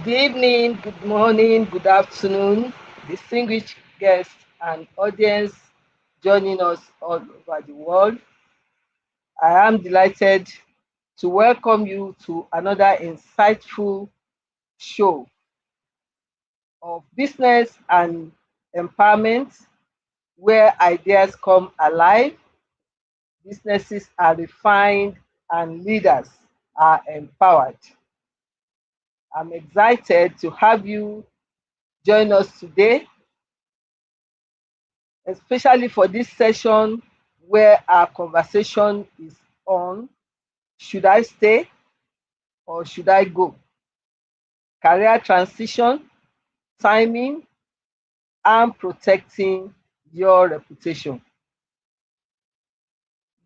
Good evening, good morning, good afternoon, distinguished guests and audience joining us all over the world. I am delighted to welcome you to another insightful show of business and empowerment where ideas come alive, businesses are refined, and leaders are empowered. I'm excited to have you join us today, especially for this session where our conversation is on should I stay or should I go? Career transition, timing, and protecting your reputation.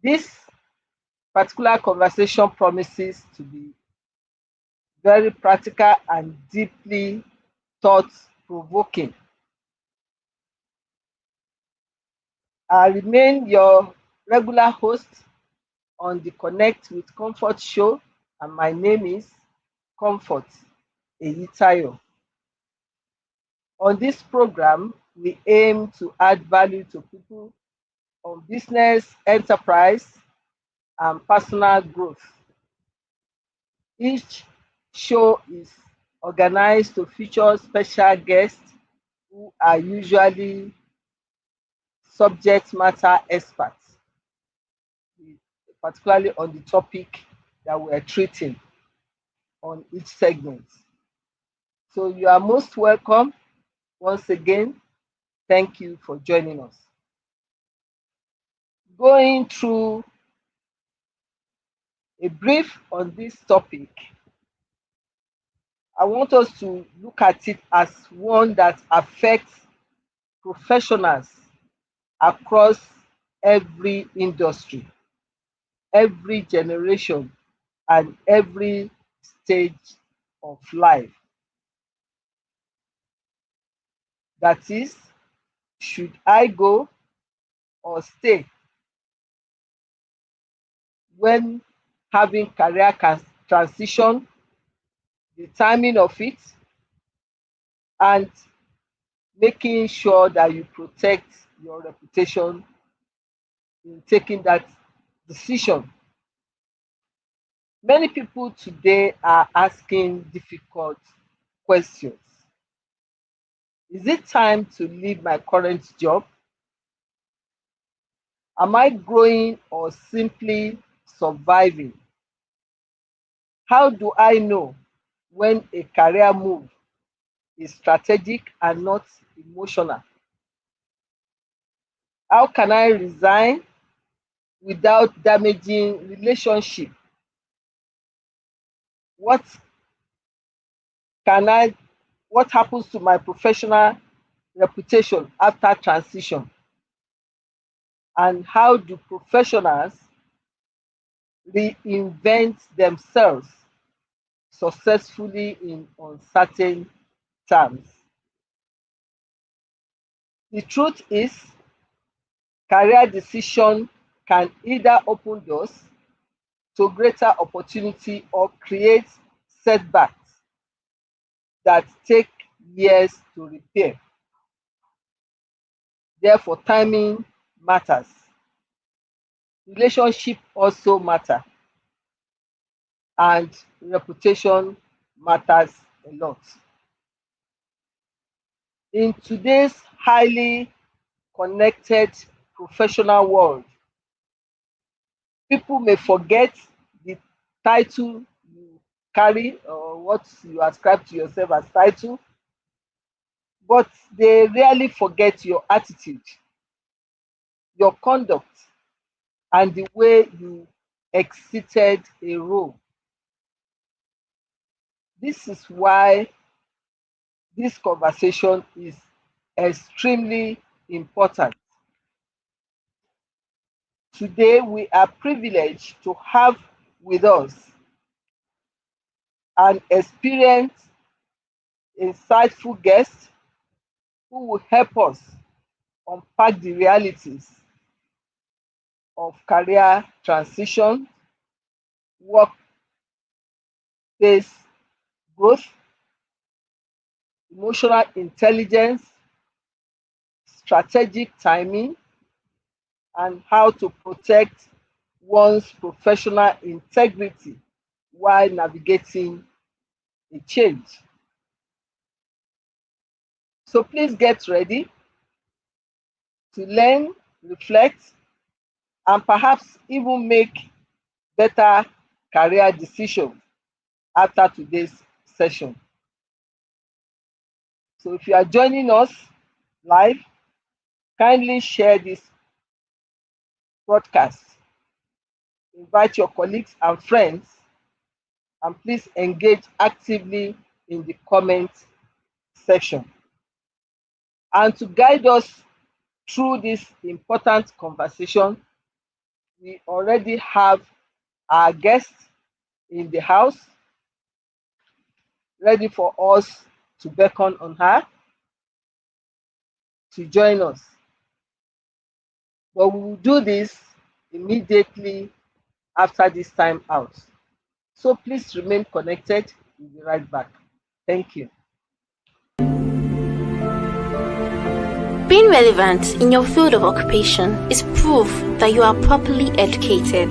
This particular conversation promises to be very practical and deeply thought provoking. I remain your regular host on the Connect with Comfort show, and my name is Comfort Eyitayo. On this program, we aim to add value to people on business, enterprise, and personal growth. Each show is organized to feature special guests who are usually subject matter experts, particularly on the topic that we are treating on each segment. So you are most welcome. Once again, thank you for joining us. Going through a brief on this topic, I want us to look at it as one that affects professionals across every industry, every generation, and every stage of life. That is, should I go or stay when having career transition, the timing of it, and making sure that you protect your reputation in taking that decision. Many people today are asking difficult questions. Is it time to leave my current job? Am I growing or simply surviving? How do I know when a career move is strategic and not emotional? How can I resign without damaging relationship? What can I what happens to my professional reputation after transition? And how do professionals reinvent themselves successfully in uncertain times? The truth is, career decision can either open doors to greater opportunity or create setbacks that take years to repair. Therefore, timing matters. Relationship also matter, and reputation matters a lot. In today's highly connected professional world, people may forget the title you carry or what you ascribe to yourself as title, but they rarely forget your attitude, your conduct, and the way you exited a role. This is why this conversation is extremely important. Today, we are privileged to have with us an experienced, insightful guest who will help us unpack the realities of career transition, workplace growth, emotional intelligence, strategic timing, and how to protect one's professional integrity while navigating a change. So please get ready to learn, reflect, and perhaps even make better career decisions after today's session. So if you are joining us live, kindly share this broadcast. Invite your colleagues and friends, and please engage actively in the comment section. And to guide us through this important conversation, we already have our guest in the house, ready for us to beckon on her to join us. But we will do this immediately after this time out. So please remain connected. We'll be right back. Thank you. Being relevant in your field of occupation is proof that you are properly educated.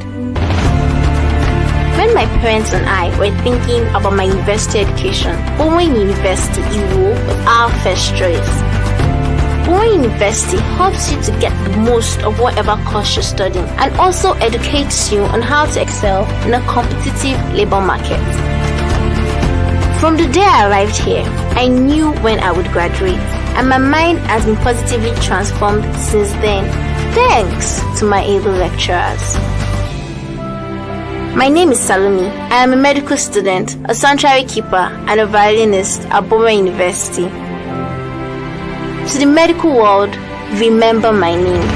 When my parents and I were thinking about my university education, Bowen University Iwo was our first choice. Bowen University helps you to get the most of whatever course you're studying and also educates you on how to excel in a competitive labor market. From the day I arrived here, I knew when I would graduate, and my mind has been positively transformed since then, thanks to my able lecturers. My name is Salome. I am a medical student, a sanctuary keeper, and a violinist at Bowen University. To the medical world, remember my name.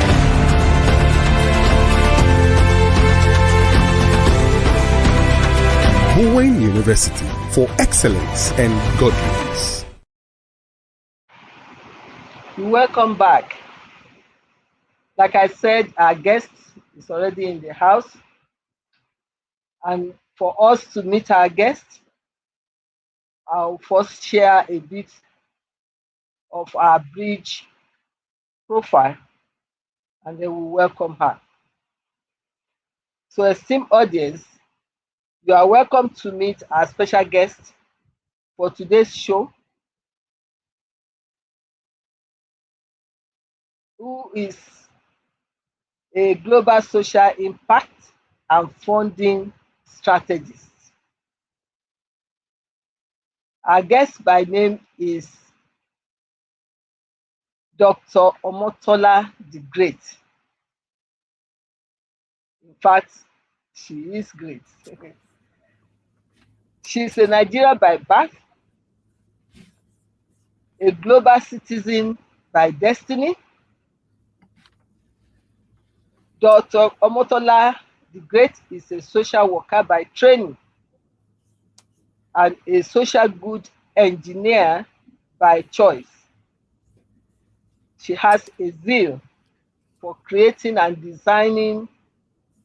Bowen University, for excellence and godliness. Welcome back. Like I said, our guest is already in the house. And for us to meet our guest, I'll first share a bit of our bridge profile, and then we'll welcome her. So, esteemed audience, you are welcome to meet our special guest for today's show, who is a global social impact and funding strategist. Our guest by name is Dr. Omotola the Great. In fact, she is great. She's a Nigerian by birth, a global citizen by destiny. Dr. Omotola the Great is a social worker by training and a social good engineer by choice. She has a zeal for creating and designing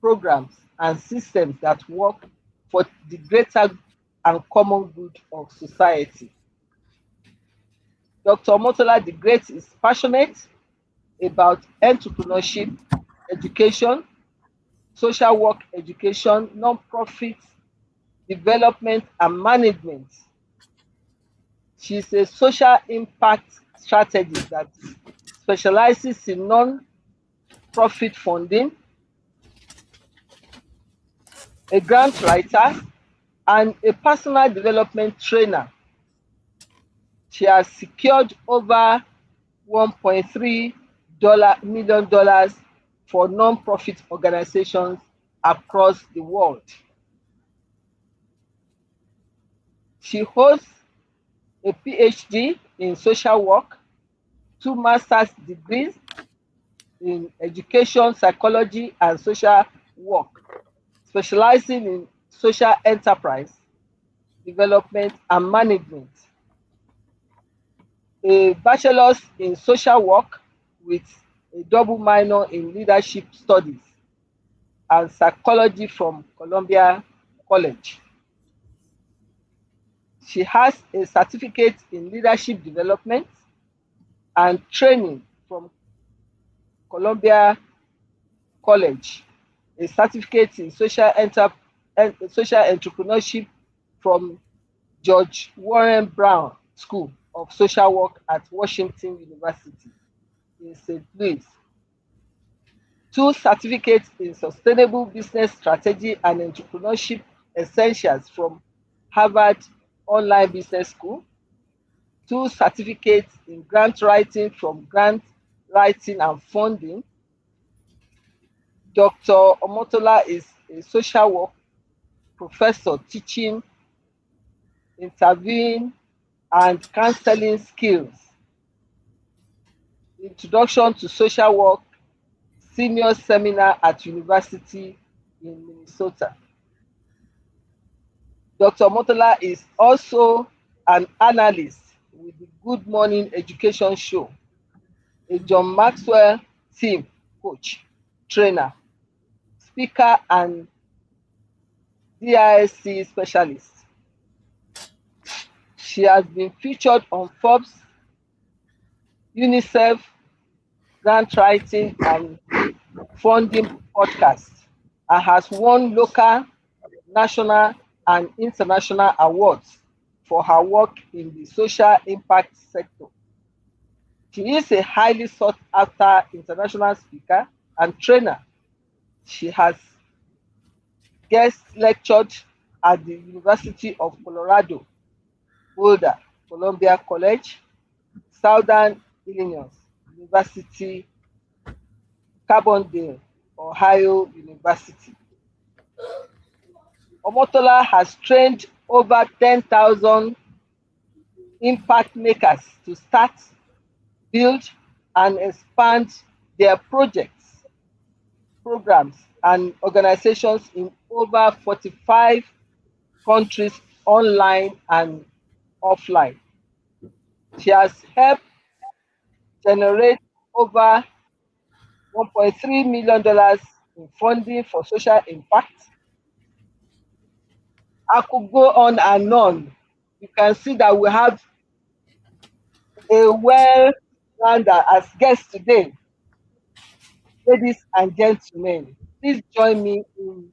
programs and systems that work for the greater and common good of society. Dr. Omotola the Great is passionate about entrepreneurship, education, social work education, non-profit development, and management. She's a social impact strategist that specializes in non-profit funding, a grant writer, and a personal development trainer. She has secured over $1.3 million for non-profit organizations across the world. She holds a PhD in social work, 2 master's degrees in education, psychology, and social work, specializing in social enterprise development and management, a bachelor's in social work with a double minor in leadership studies and psychology from Columbia College. She has a certificate in leadership development and training from Columbia College, a certificate in social entrepreneurship from George Warren Brown School of Social Work at Washington University in St. Louis, 2 certificates in sustainable business strategy and entrepreneurship essentials from Harvard Online Business School, 2 certificates in grant writing from Grant Writing and Funding. Dr. Omotola is a social work professor teaching interviewing and counseling skills, Introduction to Social Work senior seminar at University in Minnesota. Dr. Omotola is also an analyst with the Good Morning Education Show, a John Maxwell team coach, trainer, speaker, and DISC specialist. She has been featured on Forbes, UNICEF, grant writing, and funding podcasts, and has won local, national, and international awards for her work in the social impact sector. She is a highly sought after international speaker and trainer. She has guest lectured at the University of Colorado, Boulder, Columbia College, Southern Illinois University, Carbondale, Ohio University. Omotola has trained over 10,000 impact makers to start, build, and expand their projects, programs, and organizations in over 45 countries online and offline. She has helped generate over $1.3 million in funding for social impact. I could go on and on. You can see that we have a well-rounder as guests today. Ladies and gentlemen, please join me in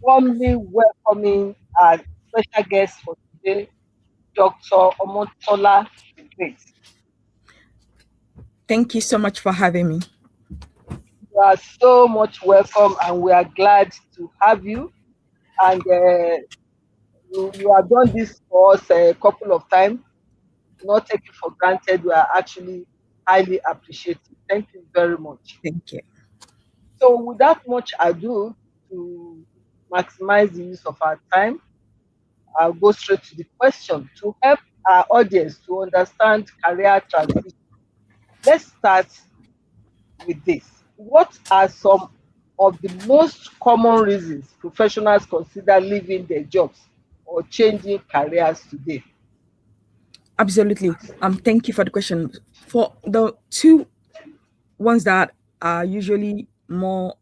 warmly welcoming our special guest for today, Dr. Omotola Grace. Thank you so much for having me. You are so much welcome, and we are glad to have you. And you have done this for us a couple of times. Not take it for granted. We are actually highly appreciative. Thank you very much. Thank you. So without much ado, to maximize the use of our time, I'll go straight to the question to help our audience to understand career transition. Let's start with this. What are some of the most common reasons professionals consider leaving their jobs or changing careers today? Absolutely. Thank you for the question. For the two ones that are usually more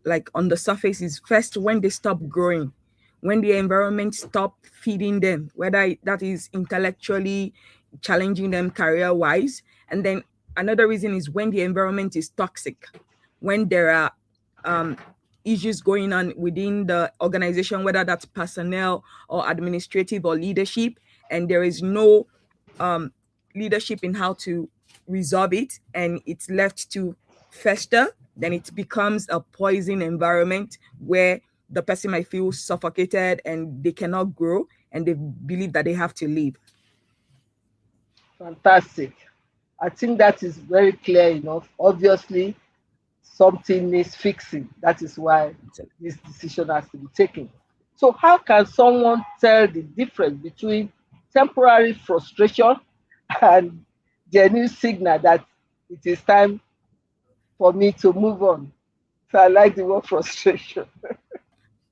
like on the surface is first when they stop growing, when the environment stop feeding them, whether that is intellectually challenging them career-wise. And then another reason is when the environment is toxic, when there are issues going on within the organization, whether that's personnel or administrative or leadership, and there is no leadership in how to resolve it, and it's left to fester, then it becomes a poison environment where the person might feel suffocated and they cannot grow and they believe that they have to leave. Fantastic. I think that is very clear enough. Obviously, something needs fixing. That is why this decision has to be taken. So how can someone tell the difference between temporary frustration and genuine signal that it is time for me to move on? So I like the word frustration.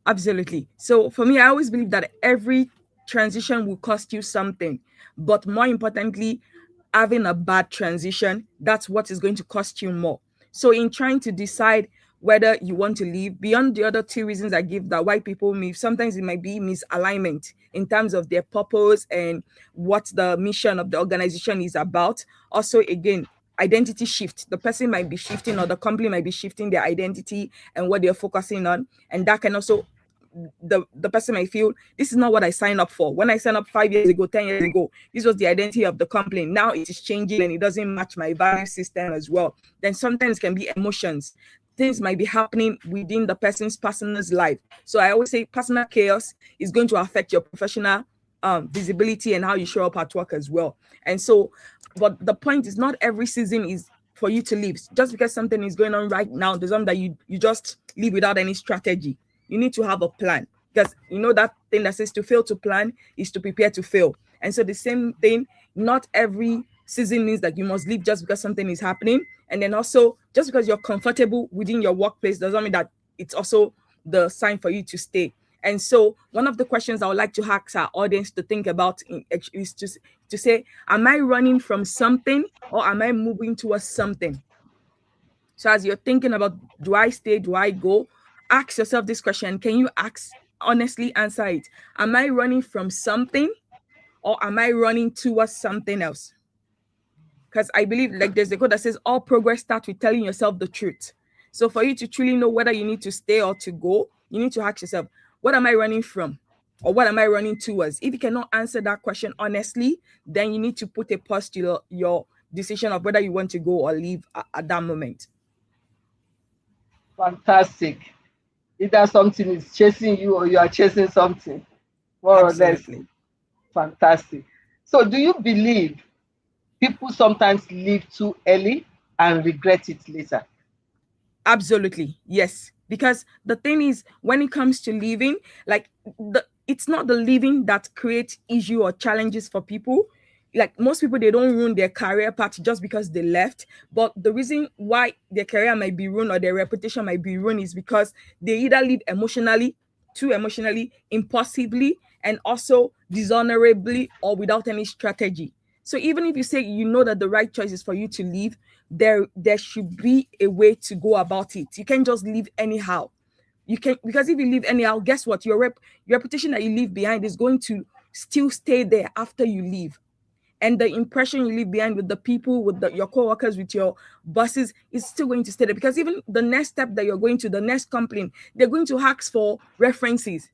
Absolutely. So for me, I always believe that every transition will cost you something, but more importantly, having a bad transition, that's what is going to cost you more. So in trying to decide whether you want to leave. Beyond the other two reasons I give that why people leave, sometimes it might be misalignment in terms of their purpose and what the mission of the organization is about. Also, again, identity shift. The person might be shifting, or the company might be shifting their identity and what they're focusing on, and that can also, the person might feel this is not what I signed up for. When I signed up 5 years ago, 10 years ago, this was the identity of the company. Now it is changing and it doesn't match my value system as well. Then sometimes can be emotions. Things might be happening within the person's personal life. So I always say personal chaos is going to affect your professional visibility and how you show up at work as well. And so, but the point is, not every season is for you to leave. Just because something is going on right now doesn't mean that you just leave without any strategy. You need to have a plan, because you know that thing that says to fail to plan is to prepare to fail. And so the same thing, not every season means that you must leave just because something is happening. And then also, just because you're comfortable within your workplace doesn't mean that it's also the sign for you to stay. And so one of the questions I would like to ask our audience to think about is to say, am I running from something, or am I moving towards something? So as you're thinking about, do I stay, do I go? Ask yourself this question. Can you honestly answer it? Am I running from something, or am I running towards something else? Because I believe, like, there's a quote that says all progress starts with telling yourself the truth. So for you to truly know whether you need to stay or to go, you need to ask yourself, what am I running from, or what am I running towards? If you cannot answer that question honestly, then you need to put a pause to your decision of whether you want to go or leave at that moment. Fantastic. Either something is chasing you or you are chasing something, more Absolutely. or less. Fantastic. So do you believe people sometimes leave too early and regret it later? Absolutely, yes. Because the thing is, when it comes to leaving, like, it's not the leaving that creates issue or challenges for people. Like, most people, they don't ruin their career path just because they left. But the reason why their career might be ruined or their reputation might be ruined is because they either leave emotionally, too emotionally, impulsively, and also dishonorably, or without any strategy. So even if you say you know that the right choice is for you to leave, there should be a way to go about it. You can't just leave anyhow. You can, because if you leave anyhow, guess what? Your reputation that you leave behind is going to still stay there after you leave. And the impression you leave behind with the people, with your co-workers, with your bosses, is still going to stay there. Because even the next step that you're going to, the next company, they're going to ask for references.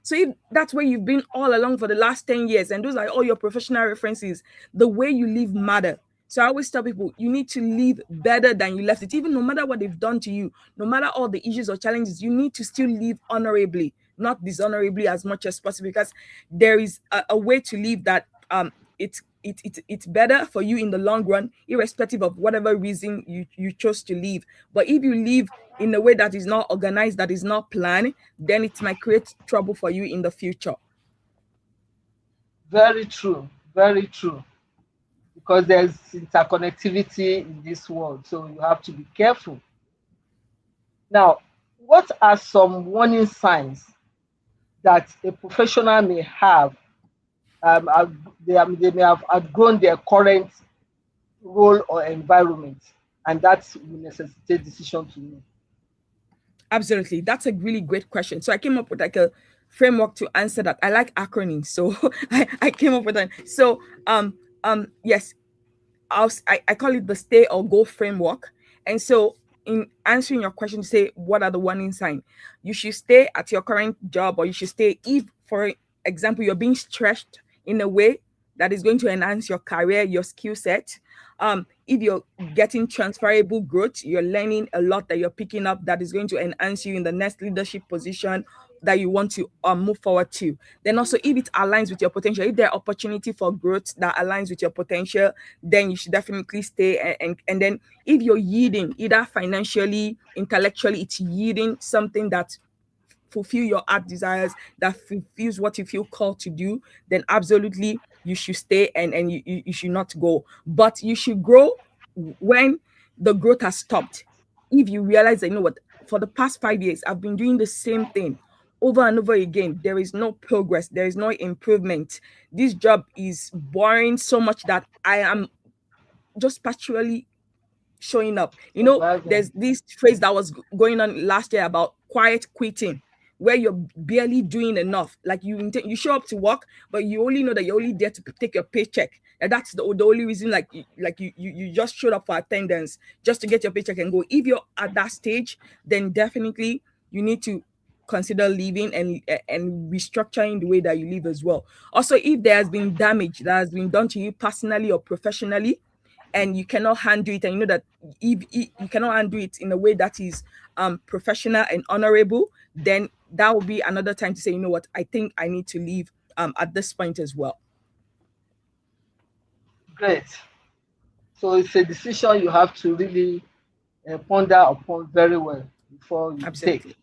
So if that's where you've been all along for the last 10 years, and those are all your professional references, the way you live matter. So I always tell people, you need to live better than you left it. Even no matter what they've done to you, no matter all the issues or challenges, you need to still live honorably, not dishonorably as much as possible, because there is a way to live that it's better for you in the long run, irrespective of whatever reason you chose to leave. But if you leave in a way that is not organized, that is not planned, then it might create trouble for you in the future. Very true. Very true. Because there's interconnectivity in this world, so you have to be careful. Now, what are some warning signs that a professional may have? They may have outgrown their current role or environment, and that will necessitate decision to move. Absolutely. That's a really great question. So I came up with like a framework to answer that. I like acronyms, so I came up with that. So yes, I call it the stay or go framework. And so in answering your question, say what are the warning signs? You should stay at your current job, or you should stay if, for example, you're being stretched in a way that is going to enhance your career, your skill set. If you're getting transferable growth, you're learning a lot that you're picking up that is going to enhance you in the next leadership position that you want to move forward to. Then also, if it aligns with your potential, if there are opportunity for growth that aligns with your potential, then you should definitely stay. And then if you're yielding, either financially, intellectually, it's yielding something that fulfill your heart desires, that fulfills what you feel called to do, then absolutely you should stay, and you should not go. But you should grow when the growth has stopped. If you realize that, you know what, for the past 5 years, I've been doing the same thing over and over again. There is no progress. There is no improvement. This job is boring so much that I am just partially showing up. You know, Surviving. there's this phrase that was going on last year about quiet quitting, where you're barely doing enough. Like you show up to work, but you only know that you're only there to take your paycheck. And that's the only reason, like you just showed up for attendance just to get your paycheck and go. If you're at that stage, then definitely you need to consider leaving and restructuring the way that you live as well. Also, if there has been damage that has been done to you personally or professionally, and you cannot handle it, and you know that if you cannot handle it in a way that is professional and honorable, then that will be another time to say, you know what, I think I need to leave at this point as well. Great. So it's a decision you have to really ponder upon very well before you Absolutely. take.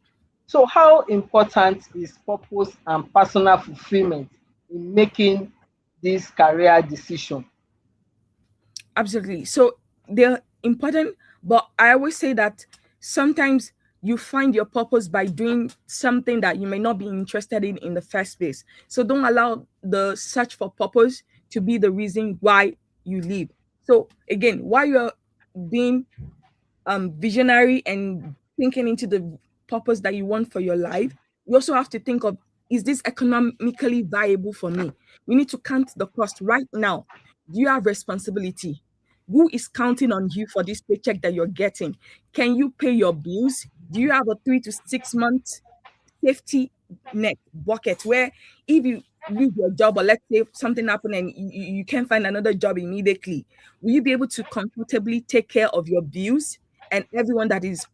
So how important is purpose and personal fulfillment in making this career decision? Absolutely. So they're important, but I always say that sometimes you find your purpose by doing something that you may not be interested in the first place. So don't allow the search for purpose to be the reason why you leave. So again, while you're being visionary and thinking into the purpose that you want for your life, you also have to think of, is this economically viable for me? You need to count the cost right now. Do you have responsibility? Who is counting on you for this paycheck that you're getting? Can you pay your bills? Do you have a 3 to 6 month safety net bucket where if you lose your job, or let's say something happened and you can't find another job immediately, will you be able to comfortably take care of your bills and everyone that is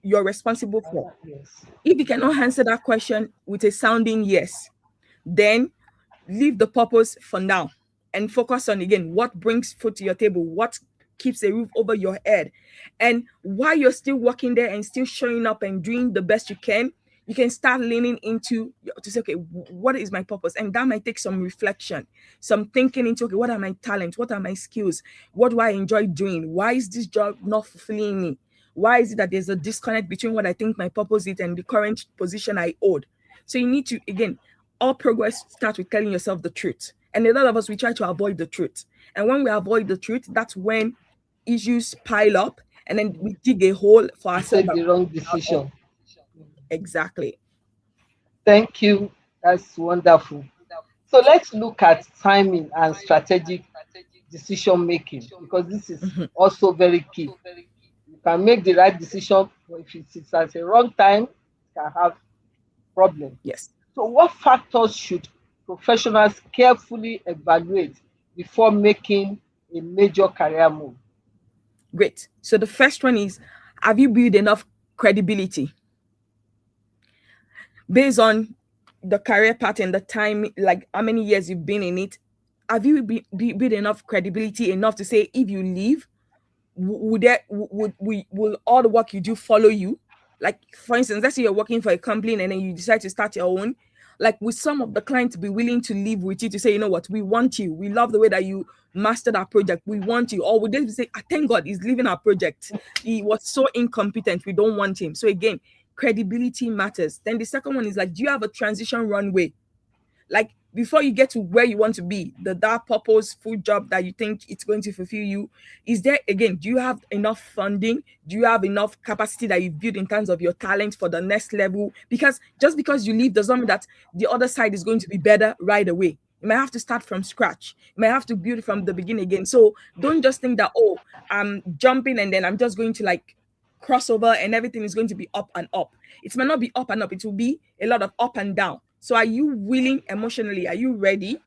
you're responsible for? Yes. If you cannot answer that question with a sounding yes, then leave the purpose for now and focus on, again, what brings food to your table, what keeps a roof over your head. And while you're still working there and still showing up and doing the best you can start leaning into to say, okay, what is my purpose? And that might take some reflection, some thinking into, okay, what are my talents? What are my skills? What do I enjoy doing? Why is this job not fulfilling me? Why is it that there's a disconnect between what I think my purpose is and the current position I hold? So you need to, again, all progress starts with telling yourself the truth. And a lot of us, we try to avoid the truth. And when we avoid the truth, that's when issues pile up and then we dig a hole for ourselves. Take the wrong decision. Exactly. Thank you. That's wonderful. So let's look at timing and strategic decision making, because this is also very key. You can make the right decision, but if it's at a wrong time, it can have problems. Yes. So what factors should professionals carefully evaluate before making a major career move? Great. So the first one is, have you built enough credibility? Based on the career pattern, the time, like how many years you've been in it, have you built enough credibility enough to say, if you leave, will all the work you do follow you? Like, for instance, let's say you're working for a company and then you decide to start your own. Like, with some of the clients be willing to live with you to say, you know what, we want you. We love the way that you mastered our project. We want you. Or would they say, thank God he's leaving our project. He was so incompetent. We don't want him. So again, credibility matters. Then the second one is like, do you have a transition runway? Like, before you get to where you want to be, that purposeful job that you think it's going to fulfill you, is there, again, do you have enough funding? Do you have enough capacity that you've built in terms of your talent for the next level? Because just because you leave does not mean that the other side is going to be better right away. You might have to start from scratch. You might have to build it from the beginning again. So don't just think that, oh, I'm jumping and then I'm just going to like crossover and everything is going to be up and up. It might not be up and up. It will be a lot of up and down. So are you willing emotionally? Are you ready?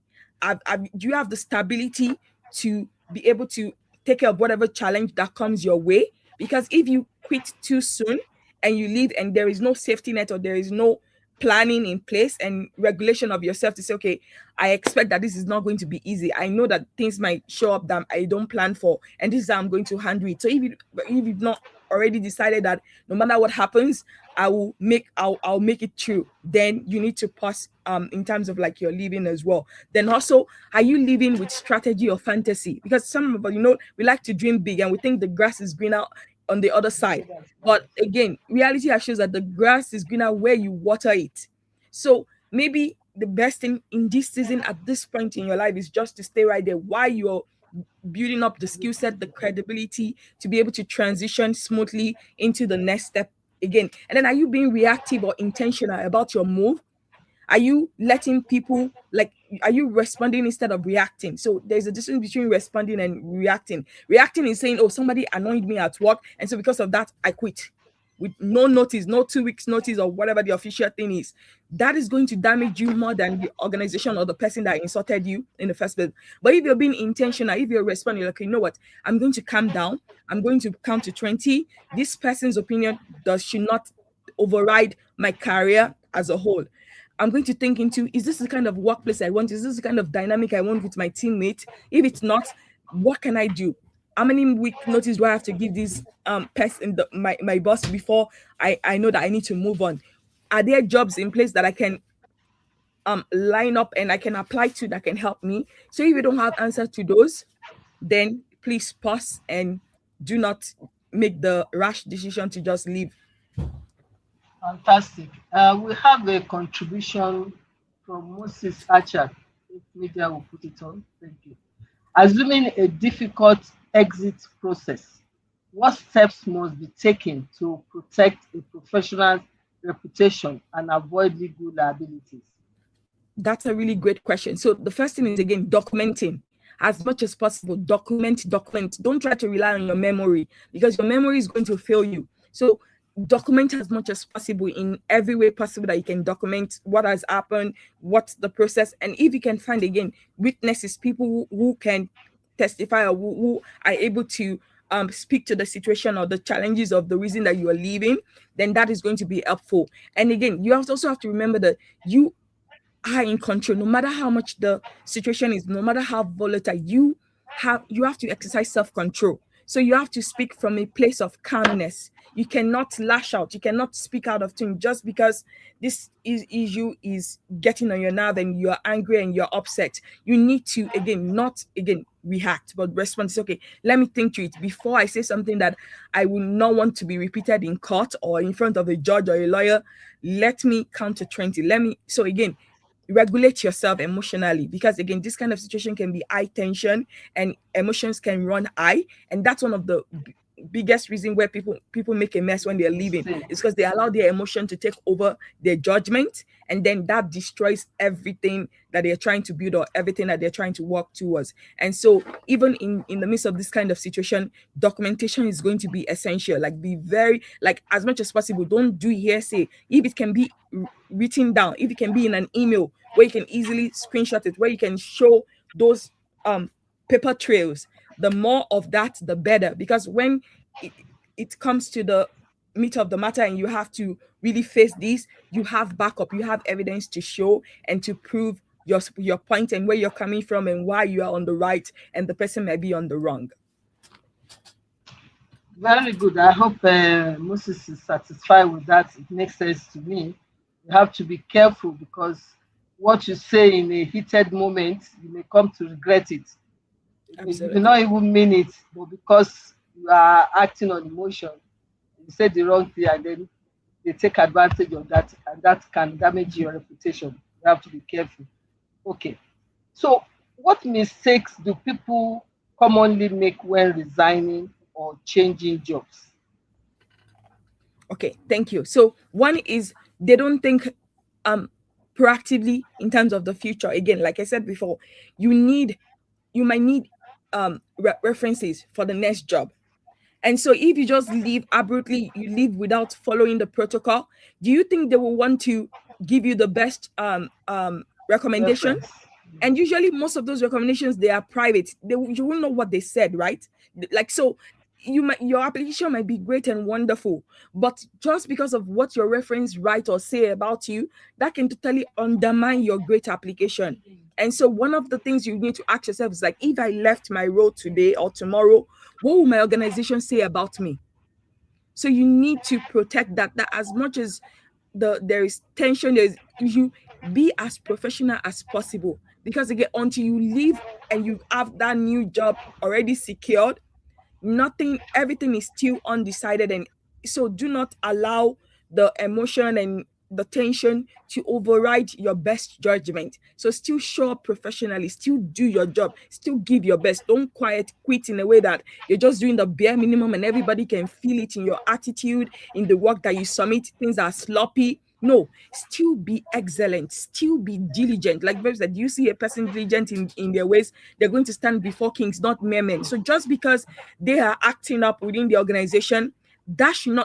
Do you have the stability to be able to take care of whatever challenge that comes your way? Because if you quit too soon and you leave and there is no safety net or there is no planning in place and regulation of yourself to say, okay, I expect that this is not going to be easy. I know that things might show up that I don't plan for, and this is how I'm going to handle it. So if you've not already decided that no matter what happens, I'll make it through, then you need to pause in terms of like your living as well. Then also, are you living with strategy or fantasy? Because some of us, we like to dream big and we think the grass is greener on the other side. But again, reality shows that the grass is greener where you water it. So maybe the best thing in this season at this point in your life is just to stay right there while you're building up the skill set, the credibility to be able to transition smoothly into the next step again? And then, are you being reactive or intentional about your move? Are you letting people, like, are you responding instead of reacting? So there's a difference between responding and reacting. Reacting is saying, oh, somebody annoyed me at work, and so because of that I quit with no notice, no 2 weeks notice, or whatever the official thing is. That is going to damage you more than the organization or the person that insulted you in the first place. But if you're being intentional, if you're responding, like, you know what, I'm going to calm down, I'm going to count to 20. This person's opinion should not override my career as a whole. I'm going to think into, is this the kind of workplace I want? Is this the kind of dynamic I want with my teammate? If it's not, what can I do? How many week notice do I have to give this person, my boss, before I know that I need to move on? Are there jobs in place that I can line up and I can apply to that can help me? So if you don't have answers to those, then please pause and do not make the rash decision to just leave. Fantastic. We have a contribution from Moses Archer. If media will put it on. Thank you. Assuming a difficult exit process, what steps must be taken to protect a professional's reputation and avoid legal liabilities? That's a really great question. So the first thing is, again, documenting. As much as possible, document. Don't try to rely on your memory, because your memory is going to fail you. So document as much as possible in every way possible that you can. Document what has happened, what's the process, and if you can find, again, witnesses, people who can testify, or who are able to speak to the situation or the challenges of the reason that you are leaving, then that is going to be helpful. And again, you also have to remember that you are in control. No matter how much the situation is, no matter how volatile, you have to exercise self-control. So you have to speak from a place of calmness. You cannot lash out. You cannot speak out of tune just because this issue is getting on your nerve and you're angry and you're upset. You need to, not react, but respond. Say, okay, let me think to it before I say something that I will not want to be repeated in court or in front of a judge or a lawyer. Let me count to 20. So again, regulate yourself emotionally, because again, this kind of situation can be high tension and emotions can run high, and that's one of the biggest reason where people make a mess when they're leaving. It's because they allow their emotion to take over their judgment, and then that destroys everything that they're trying to build or everything that they're trying to work towards. And so even in the midst of this kind of situation, documentation is going to be essential. Like, be very, like, as much as possible, don't do hearsay. If it can be written down, if it can be in an email where you can easily screenshot it, where you can show those paper trails, the more of that the better, because when it comes to the meat of the matter and you have to really face this, you have backup, you have evidence to show and to prove your point and where you're coming from and why you are on the right and the person may be on the wrong. Very good. I hope Moses is satisfied with that. It makes sense to me. You have to be careful, because what you say in a heated moment, you may come to regret it. Absolutely. You may not even mean it, but because you are acting on emotion, you say the wrong thing, and then they take advantage of that, and that can damage your reputation. You have to be careful. Okay. So, what mistakes do people commonly make when resigning or changing jobs? Okay, thank you. So one is they don't think proactively in terms of the future. Again, like I said before, you might need references for the next job. And so if you just leave abruptly, you leave without following the protocol, do you think they will want to give you the best recommendation? Reference. And usually most of those recommendations, they are private. You won't know what they said, right? Like, so your application might be great and wonderful, but just because of what your reference write or say about you, that can totally undermine your great application. And so one of the things you need to ask yourself is, like, if I left my role today or tomorrow, what will my organization say about me? So you need to protect that as much as there is tension, you be as professional as possible, because again, until you leave and you have that new job already secured, everything is still undecided. And so do not allow the emotion and the tension to override your best judgment. So still show up professionally, still do your job, still give your best. Don't quit in a way that you're just doing the bare minimum and everybody can feel it in your attitude, in the work that you submit. Things are sloppy. No, still be excellent, still be diligent. Like Babe said, you see a person diligent in their ways, they're going to stand before kings, not mere men. So just because they are acting up within the organization,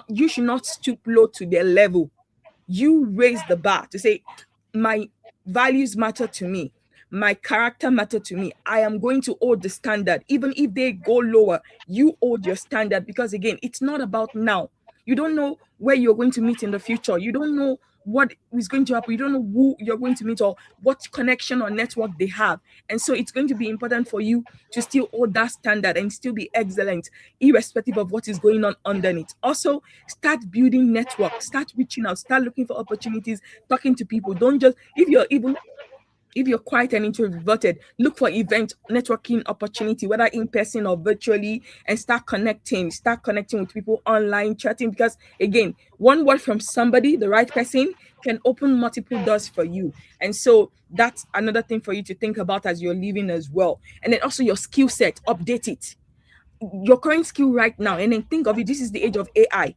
you should not stoop low to their level. You raise the bar to say, my values matter to me, my character matter to me. I am going to hold the standard. Even if they go lower, you hold your standard, because again, it's not about now. You don't know where you're going to meet in the future. You don't know what is going to happen. You don't know who you're going to meet or what connection or network they have. And so it's going to be important for you to still hold that standard and still be excellent, irrespective of what is going on underneath. Also, start building network, start reaching out, start looking for opportunities, talking to people. Don't just, if you're quiet and introverted, look for event networking opportunity, whether in person or virtually, and start connecting with people online, chatting, because again, one word from somebody, the right person, can open multiple doors for you. And so that's another thing for you to think about as you're living as well. And then also your skill set, update it. Your current skill right now, and then think of it, this is the age of AI.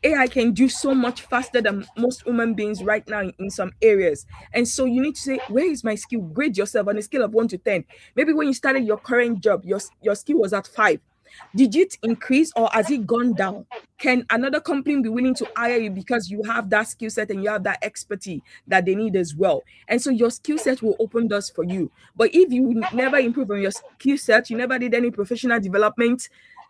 AI can do so much faster than most human beings right now in some areas. And so you need to say, where is my skill? Grade yourself on a scale of 1 to 10. Maybe when you started your current job, your skill was at 5. Did it increase or has it gone down? Can another company be willing to hire you because you have that skill set and you have that expertise that they need as well? And so your skill set will open doors for you. But if you never improve on your skill set, you never did any professional development,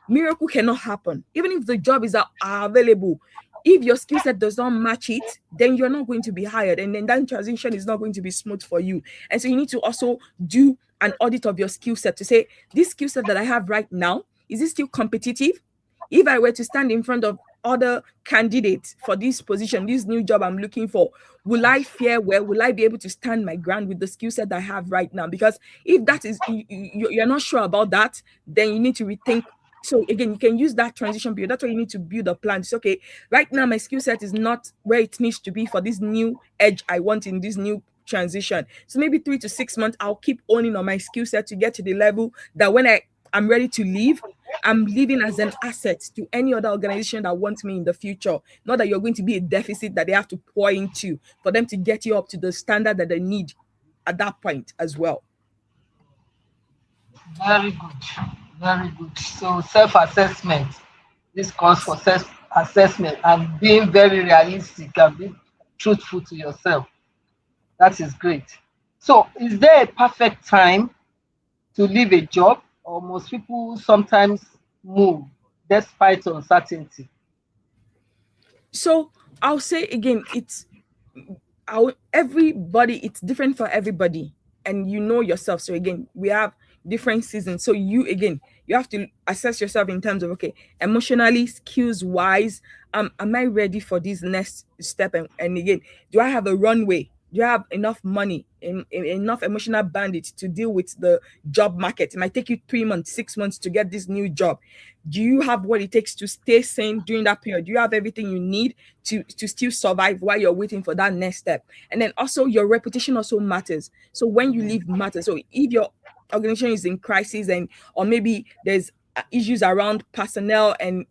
miracle cannot happen. Even if the job is available, if your skill set does not match it, then you're not going to be hired, and then that transition is not going to be smooth for you. And so you need to also do an audit of your skill set to say, this skill set that I have right now, is it still competitive? If I were to stand in front of other candidates for this position, this new job I'm looking for, will I fare well? Will I be able to stand my ground with the skill set I have right now? Because if that is, you're not sure about that, then you need to rethink. So again, you can use that transition period. That's why you need to build a plan. It's okay, right now my skill set is not where it needs to be for this new edge I want in this new transition. So maybe 3 to 6 months, I'll keep owning on my skill set to get to the level that when I'm ready to leave, I'm leaving as an asset to any other organization that wants me in the future. Not that you're going to be a deficit that they have to pour into for them to get you up to the standard that they need at that point as well. Very good. Very good. So self-assessment. This calls for self-assessment and being very realistic and being truthful to yourself. That is great. So is there a perfect time to leave a job, or most people sometimes move despite uncertainty? So I'll say again, it's different for everybody, and you know yourself. So again, we have different seasons. So you have to assess yourself in terms of, okay, emotionally, skills wise, am I ready for this next step? And again, do I have a runway? Do you have enough money, enough emotional bandwidth to deal with the job market? It might take you 3 months, 6 months to get this new job. Do you have what it takes to stay sane during that period? Do you have everything you need to still survive while you're waiting for that next step? And then also your reputation also matters. So when you leave matters. So if your organization is in crisis or maybe there's issues around personnel and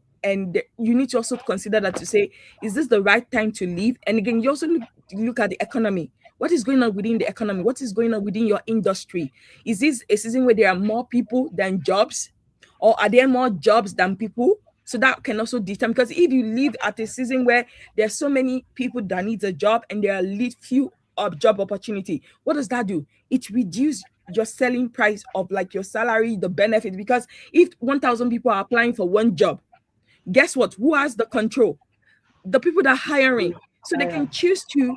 you need to also consider that to say, is this the right time to leave? And again, you also look at the economy. What is going on within the economy? What is going on within your industry? Is this a season where there are more people than jobs, or are there more jobs than people? So that can also determine, because if you live at a season where there are so many people that need a job and there are few job opportunity, what does that do? It reduces your selling price of like your salary, the benefit, because if 1,000 people are applying for one job, guess what? Who has the control? The people that are hiring. So they can choose to.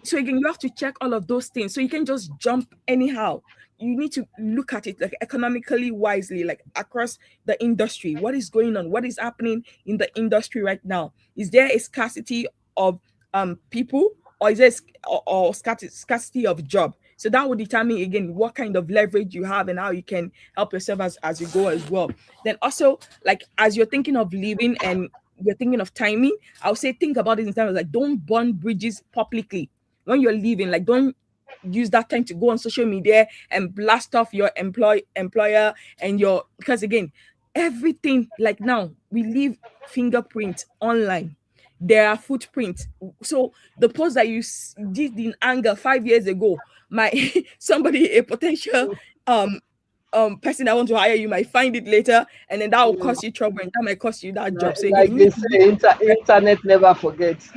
So again, you have to check all of those things. So you can just jump anyhow. You need to look at it like economically wisely, like across the industry. What is going on? What is happening in the industry right now? Is there a scarcity of people, or is there or scarcity of job? So that will determine again what kind of leverage you have and how you can help yourself as you go as well. Then also, like as you're thinking of leaving and you're thinking of timing, I'll say think about it in terms of like, don't burn bridges publicly when you're leaving. Like, don't use that time to go on social media and blast off your employer and your, because again, everything, like now we leave fingerprint online, there are footprints. So the post that you did in anger 5 years ago, my somebody, a potential person that want to hire you might find it later, and then that will cost you trouble, and that might cost you that job. So again, like they say, internet never forgets.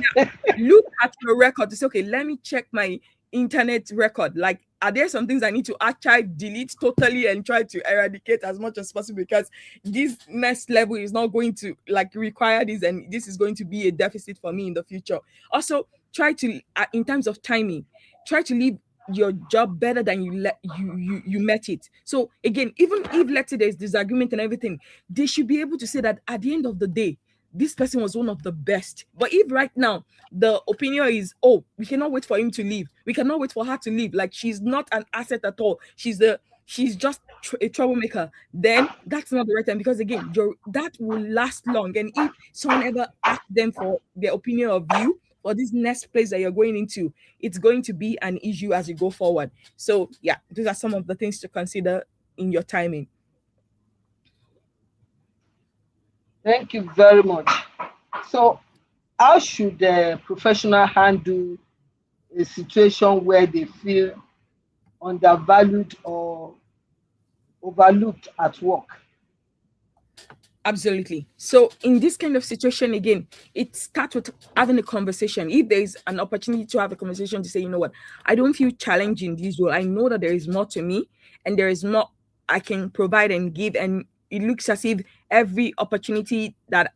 look at your record to say, okay, let me check my internet record. Like, are there some things I need to archive, delete totally, and try to eradicate as much as possible, because this next level is not going to like require this, and this is going to be a deficit for me in the future. Also, try to, in terms of timing, try to leave your job better than you met it. So again, even if let's say there's disagreement and everything, they should be able to say that at the end of the day, this person was one of the best. But if right now the opinion is, oh, we cannot wait for him to leave, we cannot wait for her to leave, like she's not an asset at all, she's just a troublemaker, then that's not the right time, because again, that will last long. And if someone ever asks them for their opinion of you or this next place that you're going into, it's going to be an issue as you go forward. So yeah, those are some of the things to consider in your timing. Thank you very much. So how should a professional handle a situation where they feel undervalued or overlooked at work? Absolutely. So in this kind of situation, again, it starts with having a conversation. If there is an opportunity to have a conversation to say, you know what, I don't feel challenged in this role. I know that there is more to me and there is more I can provide and give. And it looks as if every opportunity that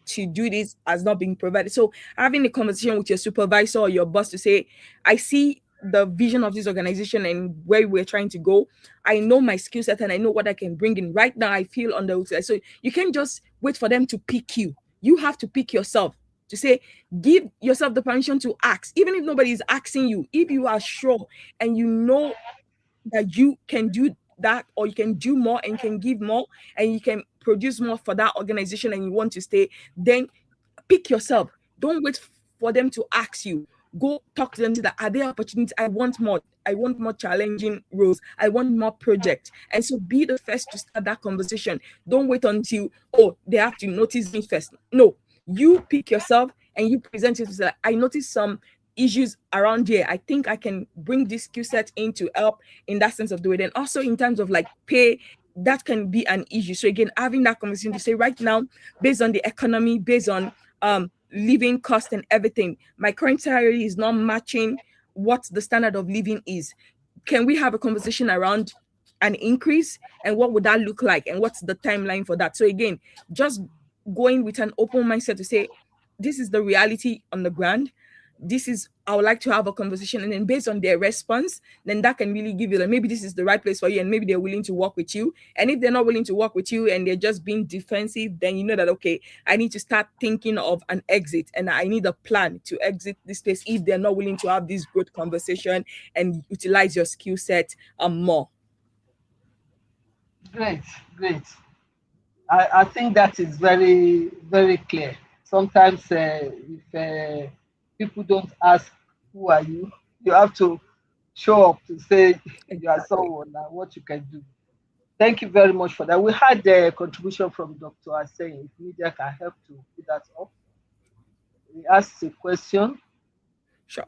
to do this has not been provided. So having a conversation with your supervisor or your boss to say, I see the vision of this organization and where we're trying to go. I know my skill set and I know what I can bring in. Right now, I feel underutilized. So you can't just wait for them to pick you. You have to pick yourself to say, give yourself the permission to ask, even if nobody is asking you. If you are sure and you know that you can do that, or you can do more and you can give more and you can produce more for that organization and you want to stay, then pick yourself. Don't wait for them to ask you. Go talk to them, say that, are there opportunities? I want more challenging roles. I want more projects. And so be the first to start that conversation. Don't wait until, oh, they have to notice me first. No, you pick yourself and you present it to say, I noticed some issues around here. I think I can bring this skill set in to help in that sense of doing it. And also in terms of like pay, that can be an issue. So again, having that conversation to say, right now, based on the economy, based on living cost and everything, my current salary is not matching what the standard of living is. Can we have a conversation around an increase, and what would that look like, and what's the timeline for that? So again, just going with an open mindset to say, this is the reality on the ground. This is, I would like to have a conversation, and then based on their response, then that can really give you that maybe this is the right place for you, and maybe they're willing to work with you. And if they're not willing to work with you and they're just being defensive, then you know that, okay, I need to start thinking of an exit, and I need a plan to exit this place if they're not willing to have this good conversation and utilize your skill set more. Great. I think that is very, very clear. Sometimes if people don't ask, who are you? You have to show up to say you are someone and what you can do. Thank you very much for that. We had a contribution from Dr. Aseyin. If media can help to put that up. We asked a question. Sure.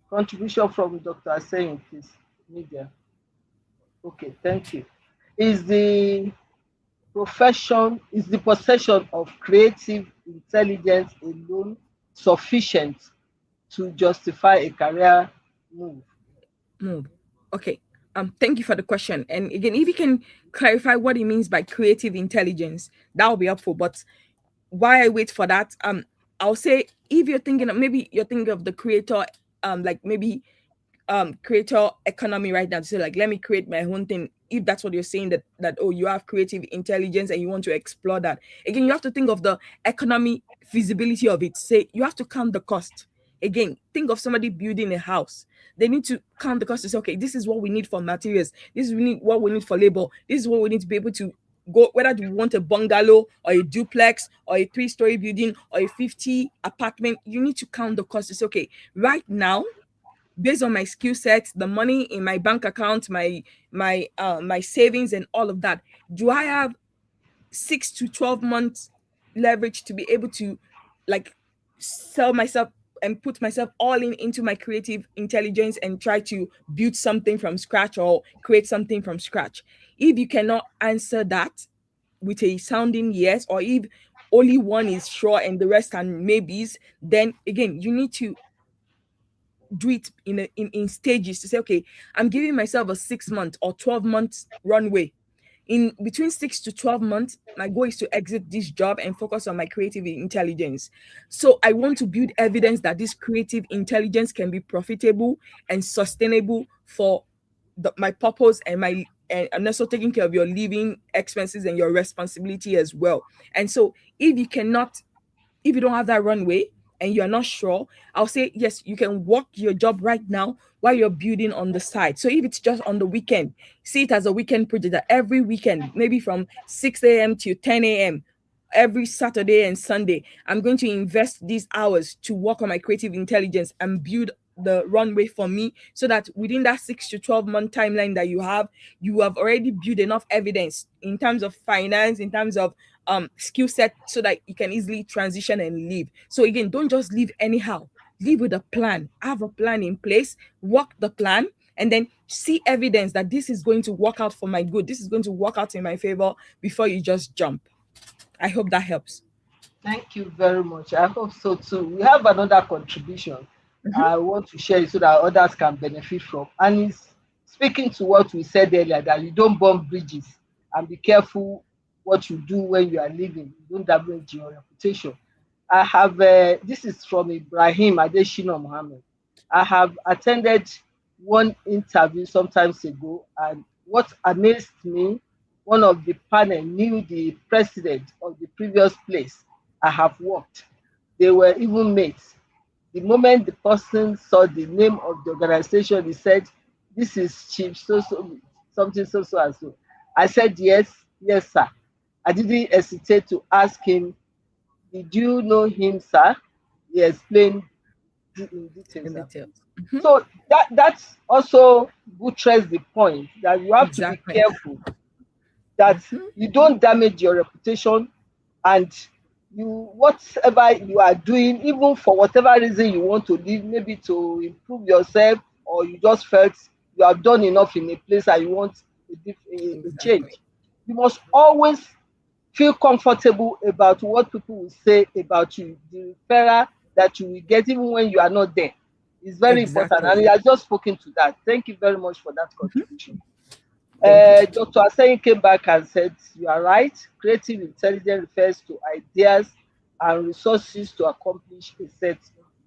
Contribution from Dr. Aseyin, please. Media. Okay, thank you. Is the possession of creative intelligence alone sufficient to justify a career move? Okay. Thank you for the question. And again, if you can clarify what it means by creative intelligence, that will be helpful. But while I wait for that, I'll say, if you're thinking of, maybe you're thinking of the creator, like maybe creator economy right now, to say like, let me create my own thing. If that's what you're saying, that oh, you have creative intelligence and you want to explore that, again, you have to think of the economy feasibility of it. Say you have to count the cost. Again, think of somebody building a house. They need to count the cost to say, okay, this is what we need for materials. This is what we need for labor. This is what we need to be able to go, whether you want a bungalow or a duplex or a 3-story building or a 50 apartment, you need to count the cost. It's okay. Right now, based on my skill set, the money in my bank account, my savings and all of that, do I have 6 to 12 months leverage to be able to like sell myself and put myself all into my creative intelligence and try to build something from scratch or create something from scratch? If you cannot answer that with a sounding yes, or if only one is sure and the rest are maybes, then again, you need to do it in stages to say, okay, I'm giving myself a 6 month or 12 months runway. In between 6 to 12 months, my goal is to exit this job and focus on my creative intelligence. So I want to build evidence that this creative intelligence can be profitable and sustainable for my purpose and and also taking care of your living expenses and your responsibility as well. And so if you don't have that runway and you're not sure, I'll say, yes, you can work your job right now while you're building on the side. So if it's just on the weekend, see it as a weekend project, that every weekend, maybe from 6 a.m. to 10 a.m., every Saturday and Sunday, I'm going to invest these hours to work on my creative intelligence and build the runway for me, so that within that 6 to 12 month timeline that you have already built enough evidence in terms of finance, in terms of skill set, so that you can easily transition and leave. So again, don't just leave anyhow. Leave with a plan. Have a plan in place, work the plan, and then see evidence that this is going to work out for my good. This is going to work out in my favor before you just jump. I hope that helps. Thank you very much. I hope so too. We have another contribution I want to share it so that others can benefit from. And it's speaking to what we said earlier, that you don't burn bridges and be careful what you do when you are leaving. You don't damage your reputation. I have, this is from Ibrahim Adeshina Mohammed. I have attended one interview some times ago, and what amazed me, one of the panel knew the president of the previous place I have worked. They were even mates. The moment the person saw the name of the organization, he said, "This is Chief something so and so." I said, "Yes, yes, sir." I didn't hesitate to ask him, "Did you know him, sir?" He explained in detail. So that's also buttress the point that you have to be careful that you don't damage your reputation, and whatever you are doing, even for whatever reason you want to leave, maybe to improve yourself, or you just felt you have done enough in a place and you want a change, you must always feel comfortable about what people will say about you. The referral that you will get even when you are not there is very important, and he has just spoken to that. Thank you very much for that contribution. Dr. Aseyin came back and said, "You are right. Creative intelligence refers to ideas and resources to accomplish a set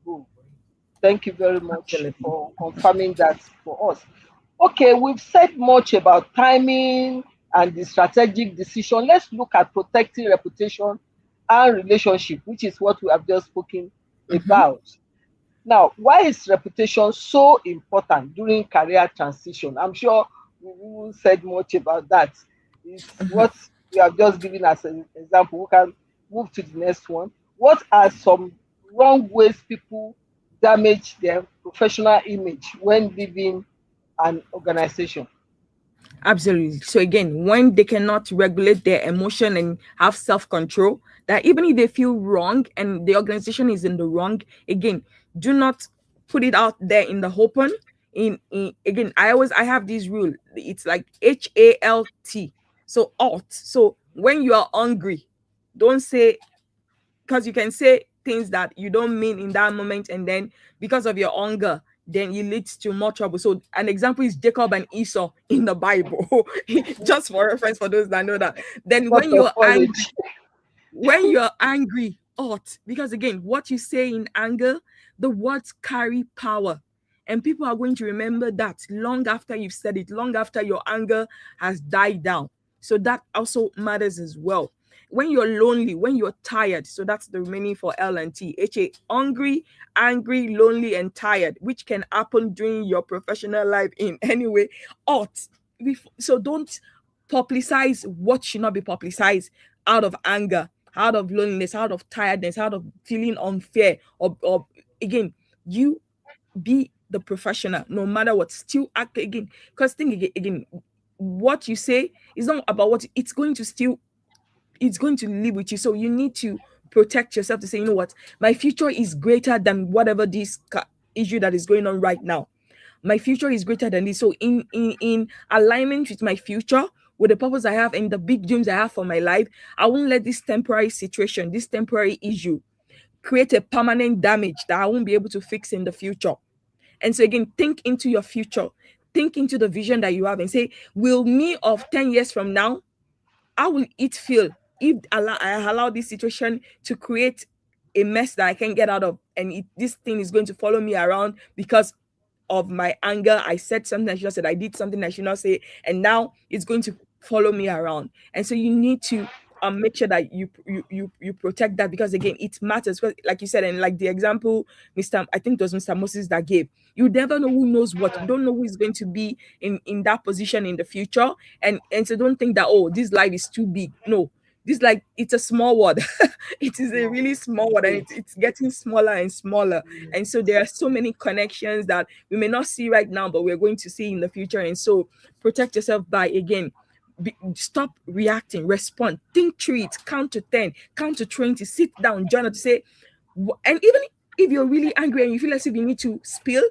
goal." Thank you very much for confirming that for us. Okay, we've said much about timing and the strategic decision. Let's look at protecting reputation and relationship, which is what we have just spoken about. Now, why is reputation so important during career transition? I'm sure we said much about that. It's what we have just given as an example. We can move to the next one. What are some wrong ways people damage their professional image when leaving an organization? Absolutely. So again, when they cannot regulate their emotion and have self-control, that even if they feel wrong and the organization is in the wrong, again, do not put it out there in the open. Again, I have this rule. It's like HALT. So alt. So when you are hungry, don't say, because you can say things that you don't mean in that moment, and then because of your hunger, then it leads to more trouble. So an example is Jacob and Esau in the Bible, just for reference for those that know that. Then when you're angry, ought, because again, what you say in anger, the words carry power. And people are going to remember that long after you've said it, long after your anger has died down. So that also matters as well. When you're lonely, when you're tired, so that's the remaining for L and T. HA, hungry, angry, lonely, and tired, which can happen during your professional life in any way. Ought. So don't publicize what should not be publicized out of anger, out of loneliness, out of tiredness, out of feeling unfair, or again, you be the professional no matter what. Still act again, because think again, what you say is not about what it's going to live with you. So you need to protect yourself to say, you know what, my future is greater than whatever this issue that is going on right now. My future is greater than this. So in alignment with my future, with the purpose I have and the big dreams I have for my life, I won't let this temporary situation, this temporary issue, create a permanent damage that I won't be able to fix in the future. And so again, think into your future, think into the vision that you have, and say, will me of 10 years from now, how will it feel if I allow this situation to create a mess that I can get out of, and this thing is going to follow me around because of my anger? I said something I should not said, I did something I should not say, and now it's going to follow me around. And so you need to make sure that you protect that, because again, it matters. Like you said, and like the example I think it was Mr. Moses that gave, you never know who knows what. You don't know who is going to be in that position in the future. And so don't think that, oh, this life is too big. No, this, like, it's a small world. It is a really small world, and it's getting smaller and smaller. And so there are so many connections that we may not see right now, but we're going to see in the future. And so protect yourself by, again, stop reacting, respond, think through it, count to 10, count to 20, sit down, journal to say, and even if you're really angry and you feel as if you need to spill,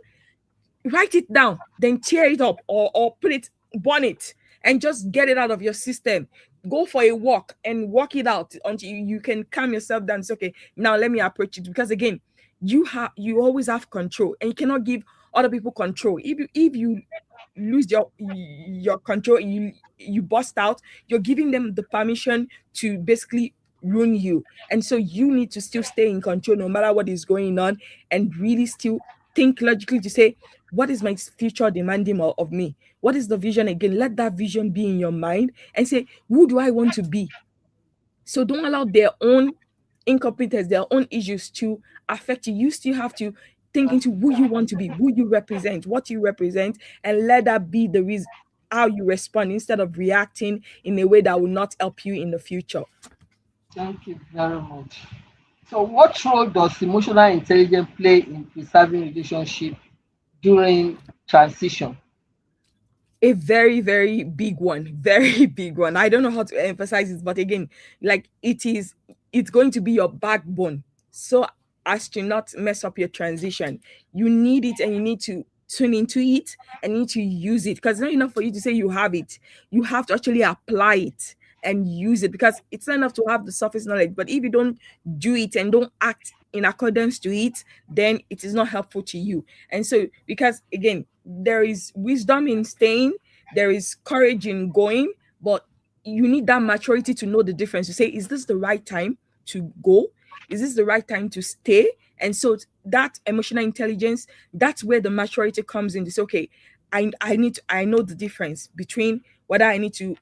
write it down, then tear it up, or put it, burn it, and just get it out of your system. Go for a walk and walk it out until you can calm yourself down. It's okay, now let me approach it. Because again, you always have control, and you cannot give other people control. If you lose your control, you bust out, you're giving them the permission to basically ruin you. And so you need to still stay in control no matter what is going on, and really still think logically to say, what is my future demanding of me? What is the vision? Again, let that vision be in your mind and say, who do I want to be? So don't allow their own incompetence, their own issues to affect you. You still have to think into who you want to be, who you represent, what you represent, and let that be the reason how you respond, instead of reacting in a way that will not help you in the future. Thank you very much. So what role does emotional intelligence play in preserving relationship during transition? A very, very big one. Very big one. I don't know how to emphasize it, but again, like, it's going to be your backbone. So as to not mess up your transition, you need it, and you need to tune into it, and you need to use it, because it's not enough for you to say you have it. You have to actually apply it and use it, because it's not enough to have the surface knowledge, but if you don't do it and don't act in accordance to it, then it is not helpful to you. And so, because again, there is wisdom in staying, there is courage in going, but you need that maturity to know the difference, to say, is this the right time to go? Is this the right time to stay? And so that emotional intelligence, that's where the maturity comes in. It's okay, I know the difference between whether I need to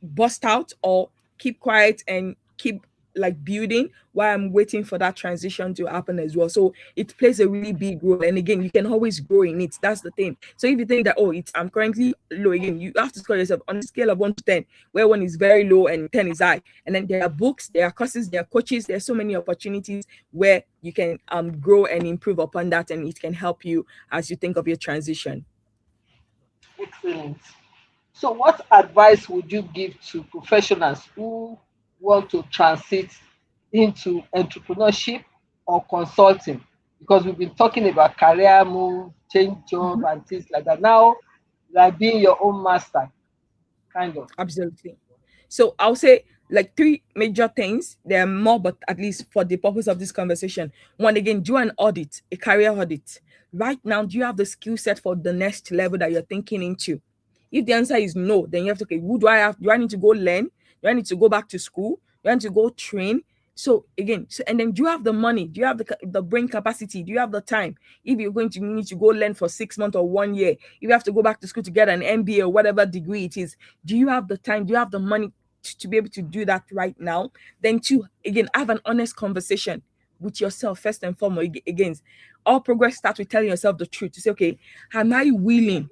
bust out or keep quiet and keep like building while I'm waiting for that transition to happen as well. So it plays a really big role. And again, you can always grow in it. That's the thing. So if you think that, oh, I'm currently low, again, you have to score yourself on a scale of 1 to 10, where 1 is very low and 10 is high. And then there are books, there are courses, there are coaches, there are so many opportunities where you can grow and improve upon that, and it can help you as you think of your transition. Excellent. So what advice would you give to professionals who want to transit into entrepreneurship or consulting? Because we've been talking about career move, change job, and things like that. Now, like being your own master, kind of. Absolutely. So I'll say like 3 major things. There are more, but at least for the purpose of this conversation. One, again, do an audit, a career audit. Right now, do you have the skill set for the next level that you're thinking into? If the answer is no, then you have to, okay, who do I have? Do I need to go learn? Do I need to go back to school? Do I need to go train? So again, and then do you have the money? Do you have the brain capacity? Do you have the time? If you're going to need to go learn for 6 months or 1 year, if you have to go back to school to get an MBA or whatever degree it is, do you have the time? Do you have the money to be able to do that right now? Then 2, again, have an honest conversation with yourself first and foremost. Again, all progress starts with telling yourself the truth. To say, okay, am I willing?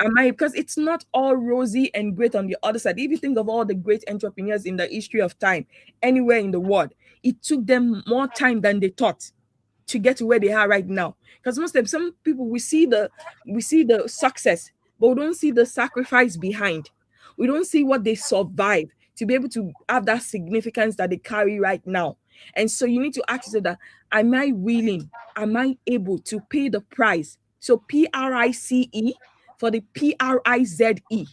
Am I, because it's not all rosy and great on the other side. If you think of all the great entrepreneurs in the history of time, anywhere in the world, it took them more time than they thought to get to where they are right now. Because most of some people, we see the success, but we don't see the sacrifice behind. We don't see what they survive to be able to have that significance that they carry right now. And so you need to ask yourself that, am I willing? Am I able to pay the price? So PRICE for the PRIZE.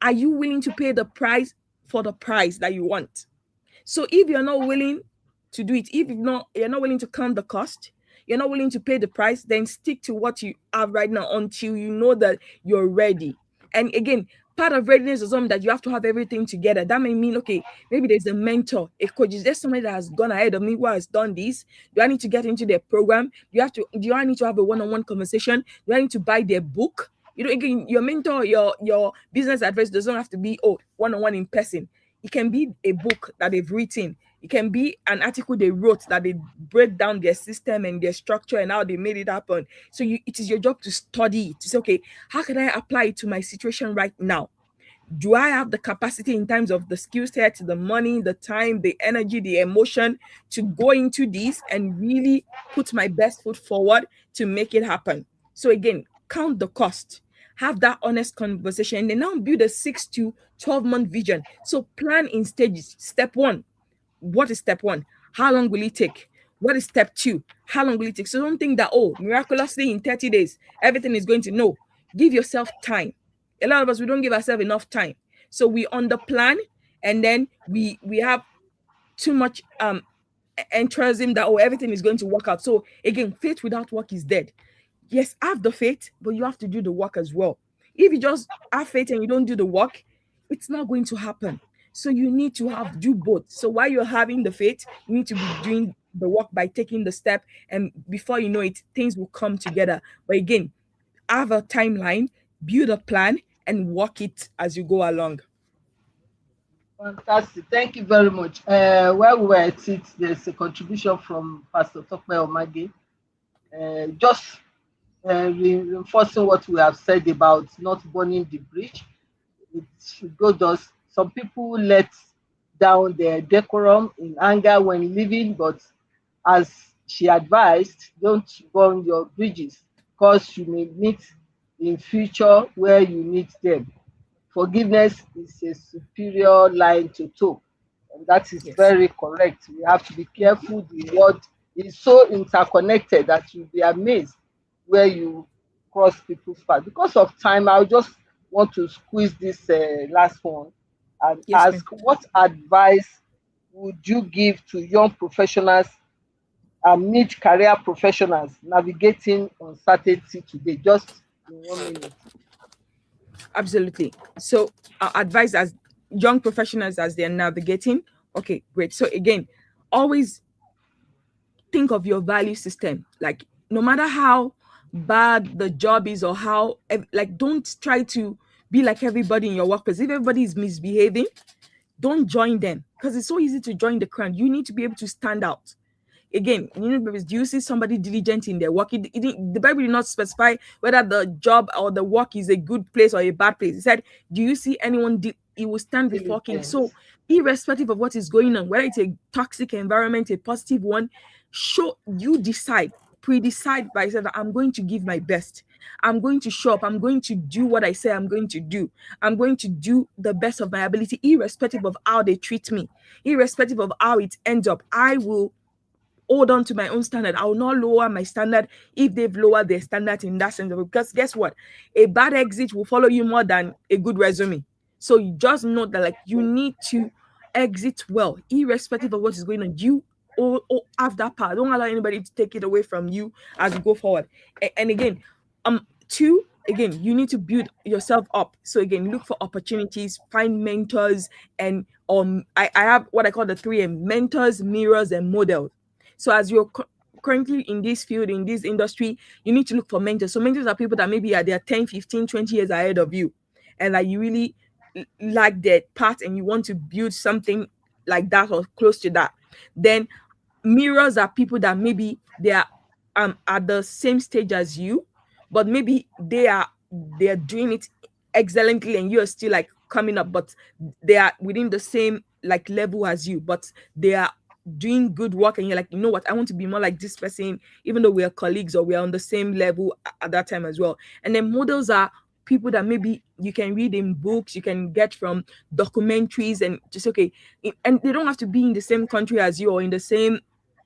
Are you willing to pay the price for the price that you want? So if you're not willing to do it, if you're not willing to count the cost, you're not willing to pay the price, then stick to what you have right now until you know that you're ready. And again, part of readiness is something that you have to have everything together. That may mean, okay, maybe there's a mentor, a coach. Is there somebody that has gone ahead of me who has done this? Do I need to get into their program? Do I need to have a one-on-one conversation? Do I need to buy their book? Again, your mentor, your business advice doesn't have to be one-on-one in person. It can be a book that they've written. It can be an article they wrote that they break down their system and their structure and how they made it happen. So it is your job to study it. To say, okay, how can I apply it to my situation right now? Do I have the capacity in terms of the skill set, the money, the time, the energy, the emotion to go into this and really put my best foot forward to make it happen? So again, count the cost. Have that honest conversation, and then now build a 6 to 12-month vision. So plan in stages. Step 1, what is step 1? How long will it take? What is step 2? How long will it take? So don't think that, miraculously in 30 days, everything is going to know. Give yourself time. A lot of us, we don't give ourselves enough time. So we underplan, and then we have too much enthusiasm that, everything is going to work out. So again, faith without work is dead. Yes, have the faith, but you have to do the work as well. If you just have faith and you don't do the work, it's not going to happen. So you need to do both. So while you're having the faith, you need to be doing the work by taking the step, and before you know it, things will come together. But again, have a timeline, build a plan, and work it as you go along. Fantastic. Thank you very much. While we were at it, there's a contribution from Pastor Tope Omage. Just reinforcing what we have said about not burning the bridge. It goes, some people let down their decorum in anger when leaving, but as she advised, don't burn your bridges, because you may meet in future where you need them. Forgiveness is a superior line to toe, and that is very correct. We have to be careful. The world is so interconnected that you'll be amazed where you cross people's path. Because of time, I just want to squeeze this last one and ask, what advice would you give to young professionals and mid-career professionals navigating uncertainty today? Just in 1 minute. Absolutely. So advice as young professionals as they're navigating. Okay, great. So again, always think of your value system. Like, no matter how bad the job is or how, don't try to be like everybody in your workplace. If everybody is misbehaving, don't join them, because it's so easy to join the crowd. You need to be able to stand out. Again, do you see somebody diligent in their work? The Bible did not specify whether the job or the work is a good place or a bad place. It said, do you see anyone? He will stand before King. So irrespective of what is going on, whether it's a toxic environment, a positive one, pre-decide by saying that I'm going to give my best. I'm going to show up. I'm going to do what I say I'm going to do. I'm going to do the best of my ability, irrespective of how they treat me, irrespective of how it ends up. I will hold on to my own standard. I will not lower my standard if they've lowered their standard in that sense. Because guess what? A bad exit will follow you more than a good resume. So you just know that you need to exit well, irrespective of what is going on. You all have that power. Don't allow anybody to take it away from you as you go forward. And again, you need to build yourself up. So again, look for opportunities, find mentors, and I have what I call the 3M: mentors, mirrors, and models. So as you're currently in this field, in this industry, you need to look for mentors. So mentors are people that maybe are 10, 15, 20 years ahead of you, and that you really like their path and you want to build something like that or close to that. Then mirrors are people that maybe they are at the same stage as you, but maybe they are they're doing it excellently and you're still like coming up, but they are within the same like level as you, but they are doing good work and you're like, you know what, I want to be more like this person, even though we are colleagues or we are on the same level at that time as well. And then models are people that maybe you can read in books, you can get from documentaries, and just okay, and they don't have to be in the same country as you or in the same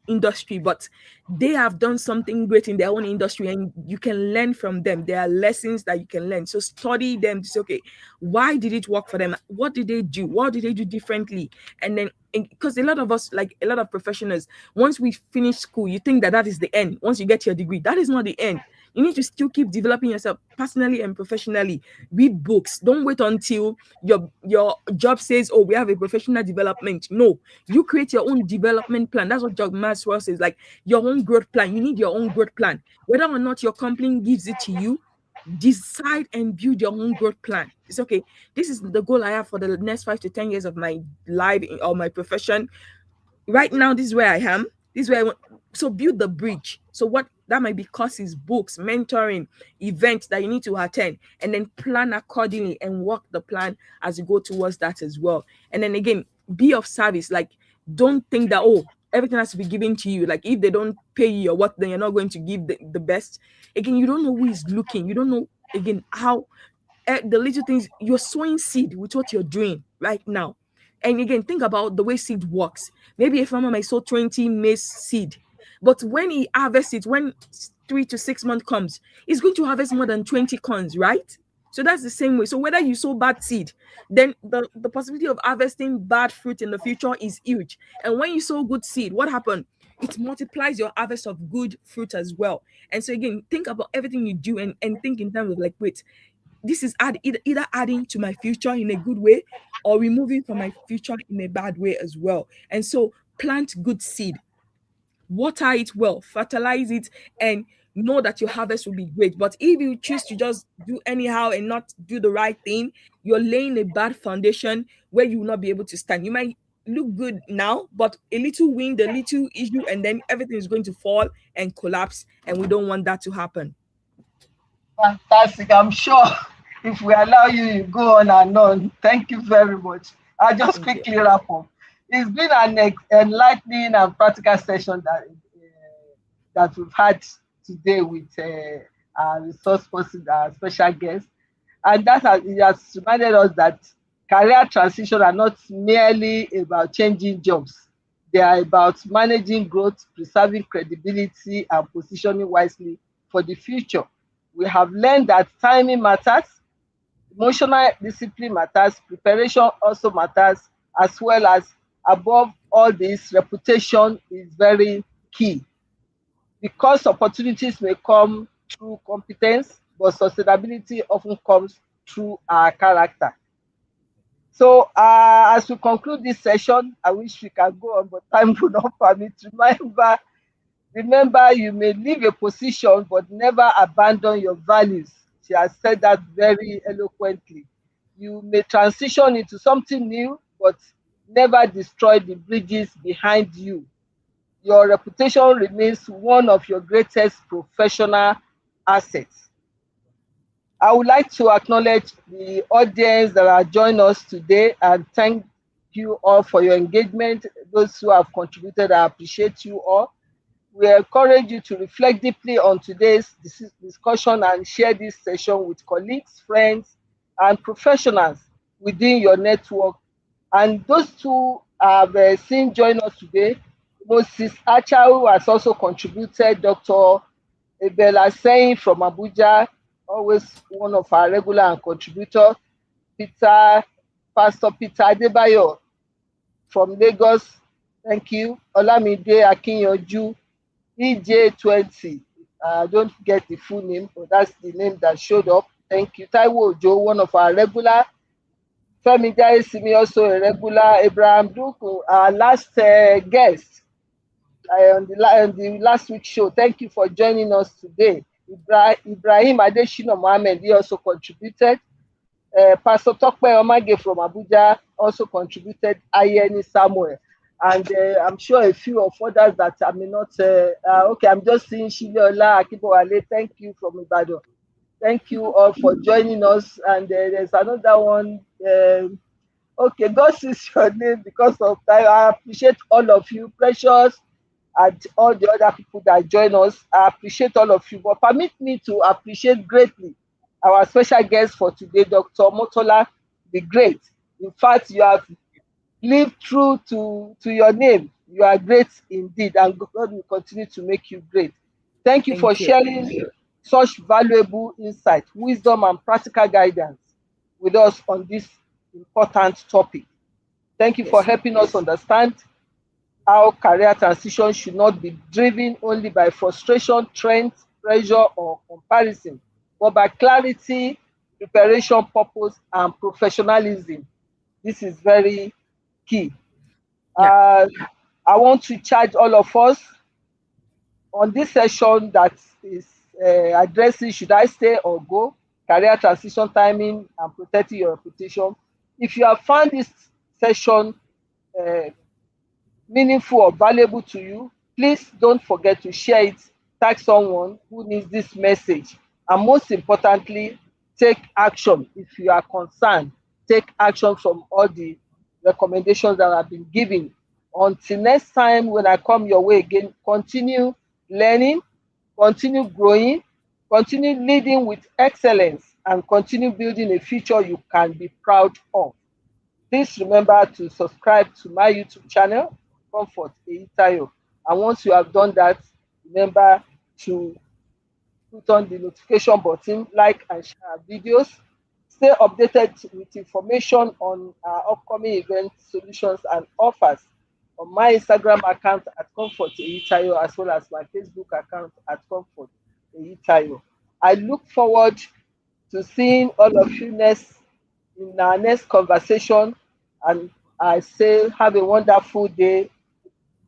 industry, but they have done something great in their own industry and you can learn from them. There are lessons that you can learn, so study them to say, okay, why did it work for them, what did they do, what did they do differently? And then, because a lot of us, like a lot of professionals, once we finish school, you think that that is the end. Once you get your degree, that is not the end. You need to still keep developing yourself personally and professionally. Read books. Don't wait until your job says, oh, we have a professional development. No, you create your own development plan. That's what Job Maxwell says, like your own growth plan. You need your own growth plan. Whether or not your company gives it to you, decide and build your own growth plan. It's okay. This is the goal I have for the next 5 to 10 years of my life or my profession. Right now, this is where I am. This is where I want. So build the bridge. So what that might be courses, books, mentoring, events that you need to attend, and then plan accordingly and work the plan as you go towards that as well. And then again, be of service. Like, don't think that, oh, everything has to be given to you. Like, if they don't pay you or what, then you're not going to give the best. Again, you don't know who is looking. You don't know, again, how the little things, you're sowing seed with what you're doing right now. And again, think about the way seed works. Maybe a farmer might sow 20 maize seed, but when he harvests it, when 3 to 6 months comes, he's going to harvest more than 20 corns, right? So that's the same way. So whether you sow bad seed, then the possibility of harvesting bad fruit in the future is huge. And when you sow good seed, what happened? It multiplies your harvest of good fruit as well. And so again, think about everything you do and think in terms of like, wait, this is either adding to my future in a good way or removing from my future in a bad way as well. And so plant good seed, water it well, fertilize it, and know that your harvest will be great. But if you choose to just do anyhow and not do the right thing, you're laying a bad foundation where you will not be able to stand. You might look good now, but a little wind, a little issue, and then everything is going to fall and collapse. And we don't want that to happen. Fantastic. I'm sure if we allow you, you go on and on. Thank you very much. I'll just quickly wrap up. It's been an enlightening and practical session that we've had today with our resource person, our special guest. And that has reminded us that career transition are not merely about changing jobs. They are about managing growth, preserving credibility, and positioning wisely for the future. We have learned that timing matters, emotional discipline matters, preparation also matters, as well as, above all this, reputation is very key. Because opportunities may come through competence, but sustainability often comes through our character. So as we conclude this session, I wish we can go on, but time will not permit. Remember, you may leave a position, but never abandon your values. She has said that very eloquently. You may transition into something new, but never destroy the bridges behind you. Your reputation remains one of your greatest professional assets. I would like to acknowledge the audience that have joined us today and thank you all for your engagement. Those who have contributed, I appreciate you all. We encourage you to reflect deeply on today's discussion and share this session with colleagues, friends, and professionals within your network. And those who have seen join us today, Moses Acha, who has also contributed, Dr. Ebela Sein from Abuja, always one of our regular and contributor, Pastor Peter Adebayo from Lagos, thank you, Olamide Akinyoju, EJ20, don't get the full name, but that's the name that showed up. Thank you. Taiwo Ojo, one of our regular. Femi Jaisimi, also a regular. Abraham Duku, our last guest on the last week's show. Thank you for joining us today. Ibrahim Adeshina Mohammed, he also contributed. Pastor Tokpe Omage from Abuja also contributed. Ayeni Samuel. And I'm sure a few of others that I may not, okay, I'm just seeing Shileola Akibowale, thank you from Ibadan. Thank you all for joining us. And there's another one. Okay, God sees your name because of time. I appreciate all of you, Precious, and all the other people that join us. I appreciate all of you. But permit me to appreciate greatly our special guest for today, Dr. Motola the Great. In fact, you have lived true to your name. You are great indeed, and God will continue to make you great. Thank you for Thank you. sharing such valuable insight, wisdom, and practical guidance with us on this important topic. Thank you for Yes. helping us understand how career transition should not be driven only by frustration, trends, pressure, or comparison, but by clarity, preparation, purpose, and professionalism. This is very key. Yeah. Uh, I want to charge all of us on this session that is addressing should I stay or go, career transition timing, and protecting your reputation. If you have found this session uh, meaningful or valuable to you, please don't forget to share it, tag someone who needs this message. And most importantly, take action. If you are concerned, take action from all the recommendations that have been given. Until next time, when I come your way again, continue learning, continue growing, continue leading with excellence, and continue building a future you can be proud of. Please remember to subscribe to my YouTube channel, Comfort Eyitayo. And once you have done that, remember to put on the notification button, like and share our videos. Stay updated with information on our upcoming events, solutions, and offers on my Instagram account at Comfort Eyitayo, as well as my Facebook account at Comfort Eyitayo. I look forward to seeing all of you next in our next conversation. And I say, have a wonderful day.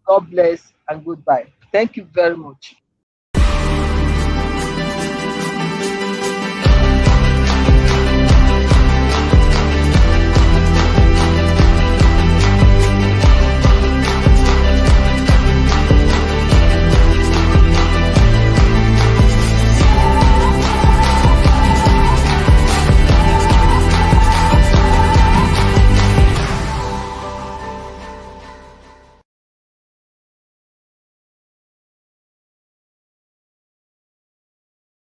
God bless and goodbye. Thank you very much.